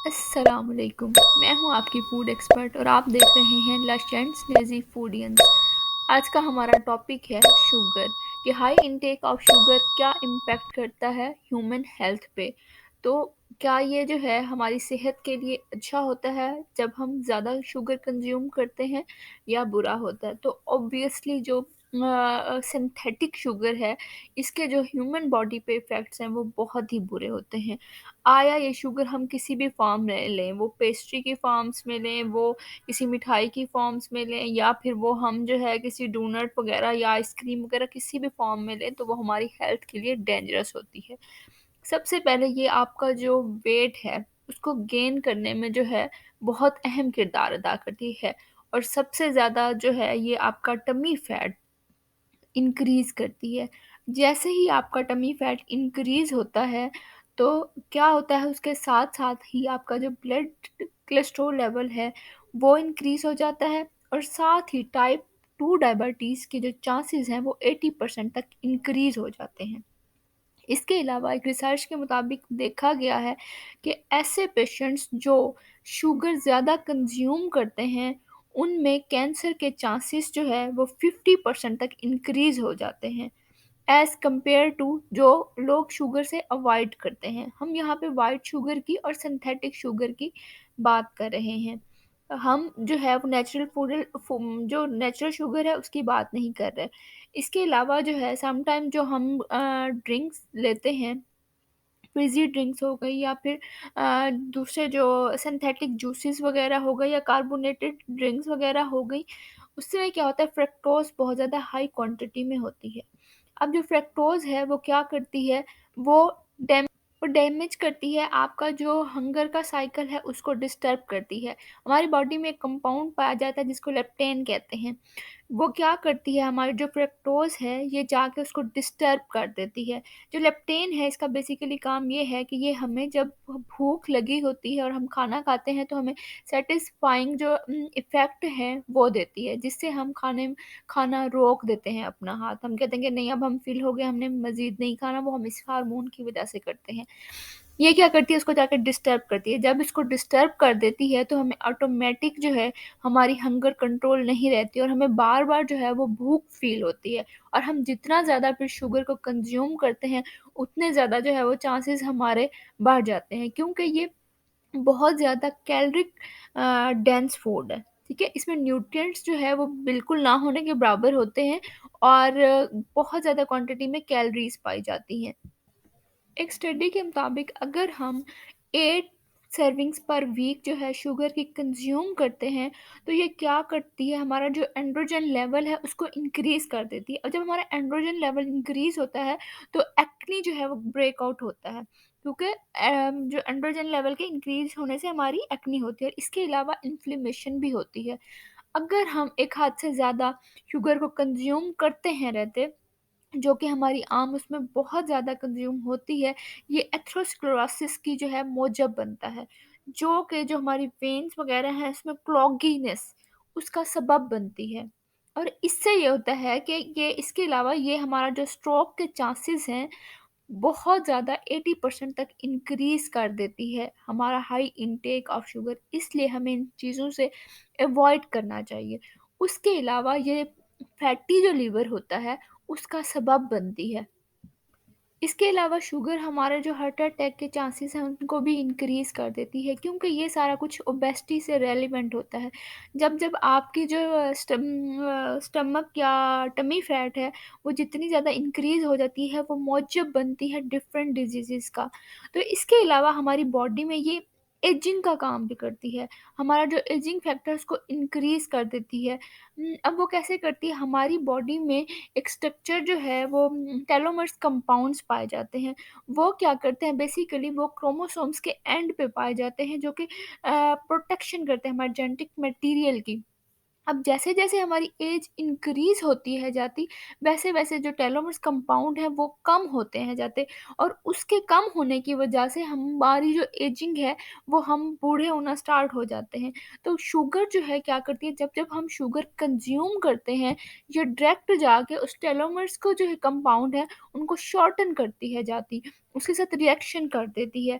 अस्सलाम वालेकुम। मैं हूँ आपकी फूड एक्सपर्ट और आप देख रहे हैं लशेंट्स नेजी फूडियंस। आज का हमारा टॉपिक है शुगर, कि हाई इंटेक ऑफ शुगर क्या इम्पैक्ट करता है ह्यूमन हेल्थ पे। तो क्या ये जो है हमारी सेहत के लिए अच्छा होता है जब हम ज़्यादा शुगर कंज्यूम करते हैं, या बुरा होता है? तो ऑब्वियसली जो सिंथेटिक शुगर है, इसके जो ह्यूमन बॉडी पे इफ़ेक्ट्स हैं वो बहुत ही बुरे होते हैं। आया ये शुगर हम किसी भी फॉर्म में लें, वो पेस्ट्री की फॉर्म्स में लें, वो किसी मिठाई की फॉर्म्स में लें, या फिर वो हम जो है किसी डोनट वगैरह या आइसक्रीम वगैरह किसी भी फॉर्म में लें, तो वो हमारी हेल्थ के लिए डेंजरस होती है। सबसे पहले ये आपका जो वेट है उसको गेन करने में जो है बहुत अहम किरदार अदा करती है, और सबसे ज़्यादा जो है ये आपका टमी फैट इंक्रीज़ करती है। जैसे ही आपका टमी फैट इंक्रीज़ होता है, तो क्या होता है उसके साथ-साथ ही आपका जो ब्लड कोलेस्ट्रॉल लेवल है, वो इंक्रीज़ हो जाता है, और साथ ही टाइप 2 डायबिटीज़ के जो चांसेज़ हैं वो 80% तक इंक्रीज़ हो जाते हैं। इसके अलावा एक रिसर्च के मुताबिक देखा गया है कि ऐसे पेशेंट्स जो शुगर ज़्यादा कंज़्यूम करते हैं, उनमें कैंसर के चांसेस जो है वो 50% तक इंक्रीज़ हो जाते हैं, एज़ कम्पेयर टू जो लोग शुगर से अवॉइड करते हैं। हम यहाँ पे व्हाइट शुगर की और सिंथेटिक शुगर की बात कर रहे हैं। हम जो है वो जो नेचुरल शुगर है उसकी बात नहीं कर रहे। इसके अलावा जो है समटाइम जो हम ड्रिंक्स लेते हैं, फ़िज़ी ड्रिंक्स हो गई, या फिर दूसरे जो सिंथेटिक जूसेस वग़ैरह हो गए, या कार्बोनेटेड ड्रिंक्स वग़ैरह हो गई, उससे क्या होता है फ्रक्टोज़ बहुत ज़्यादा हाई क्वांटिटी में होती है। अब जो फ्रक्टोज़ है वो क्या करती है, वो डैम वो डैमेज करती है आपका जो हंगर का साइकिल है, उसको डिस्टर्ब करती है। हमारी बॉडी में एक कंपाउंड पाया जाता है जिसको लेप्टेन कहते हैं। वो क्या करती है, हमारी जो फ्रक्टोज़ है ये जाके उसको डिस्टर्ब कर देती है। जो लेप्टेन है इसका बेसिकली काम ये है कि ये हमें जब भूख लगी होती है और हम खाना खाते हैं, तो हमें सैटिस्फाइंग जो इफ़ेक्ट है वो देती है, जिससे हम खाना रोक देते हैं अपना हाथ। हम कहते हैं कि नहीं, अब हम फ़िल हो गए, हमने मज़ीद नहीं खाना, वो हम इस हार्मोन की वज़ह से करते हैं। ये क्या करती है, उसको जाके डिस्टर्ब करती है। जब इसको डिस्टर्ब कर देती है, तो हमें ऑटोमेटिक जो है हमारी हंगर कंट्रोल नहीं रहती, और हमें बार-बार जो है वो भूख फ़ील होती है, और हम जितना ज़्यादा फिर शुगर को कंज़्यूम करते हैं, उतने ज़्यादा जो है वो चांसेस हमारे बढ़ जाते हैं, क्योंकि ये बहुत ज़्यादा कैलोरिक डेंस फूड है, ठीक है? इसमें न्यूट्रिएंट्स जो है वो बिल्कुल ना होने के बराबर होते हैं, और बहुत ज़्यादा क्वांटिटी में कैलोरीज़ पाई जाती हैं। एक स्टडी के मुताबिक अगर हम 8 सर्विंग्स पर वीक जो है शुगर की कंज्यूम करते हैं, तो ये क्या करती है, हमारा जो एंड्रोजन लेवल है उसको इंक्रीज़ कर देती है, और जब हमारा एंड्रोजन लेवल इंक्रीज़ होता है, तो एक्ने जो है वो ब्रेकआउट होता है, क्योंकि जो एंड्रोजन लेवल के इंक्रीज़ होने से हमारी एक्ने होती है, और इसके अलावा इन्फ्लेमेशन भी होती है। अगर हम एक हद से ज़्यादा शुगर को कंज्यूम करते हैं रहते, जो कि हमारी आम उसमें बहुत ज़्यादा कंज़्यूम होती है, ये एथेरोस्क्लेरोसिस की जो है मौजब बनता है, जो कि जो हमारी वेन्स वग़ैरह हैं उसमें क्लॉगीनेस उसका सबब बनती है। और इससे ये होता है कि ये इसके अलावा ये हमारा जो स्ट्रोक के चांसेस हैं, बहुत ज़्यादा 80% तक इंक्रीज़ कर देती है हमारा हाई इंटेक ऑफ शुगर, इसलिए हमें इन चीज़ों से अवॉइड करना चाहिए। उसके अलावा ये फैटी जो लिवर होता है, उसका सबब बनती है। इसके अलावा शुगर हमारे जो हार्ट अटैक के चांसेस हैं उनको भी इंक्रीज़ कर देती है, क्योंकि ये सारा कुछ ओबेसिटी से रिलेवेंट होता है। जब आपकी जो स्टमक या टमी फैट है वो जितनी ज़्यादा इंक्रीज़ हो जाती है, वो मौजब बनती है डिफरेंट डिजीज़ेज़ का। तो इसके अलावा हमारी बॉडी में ये एजिंग का काम भी करती है। हमारा जो एजिंग फैक्टर्स को इंक्रीज़ कर देती है। अब वो कैसे करती है, हमारी बॉडी में एक स्ट्रक्चर जो है वो टेलोमर्स कंपाउंड्स पाए जाते हैं। वो क्या करते हैं, बेसिकली वो क्रोमोसोम्स के एंड पे पाए जाते हैं, जो कि प्रोटेक्शन करते हैं हमारे जेनेटिक मटेरियल की। अब जैसे-जैसे हमारी एज इंक्रीज़ होती है जाती, वैसे-वैसे जो टेलोमर्स कंपाउंड हैं वो कम होते हैं जाते, और उसके कम होने की वजह से हमारी जो एजिंग है वो हम बूढ़े होना स्टार्ट हो जाते हैं। तो शुगर जो है क्या करती है, जब-जब हम शुगर कंज़्यूम करते हैं, ये डायरेक्ट जाके उस टेलोमर्स को जो है कंपाउंड है उनको शॉर्टन करती है जाती, उसके साथ रिएक्शन कर देती है।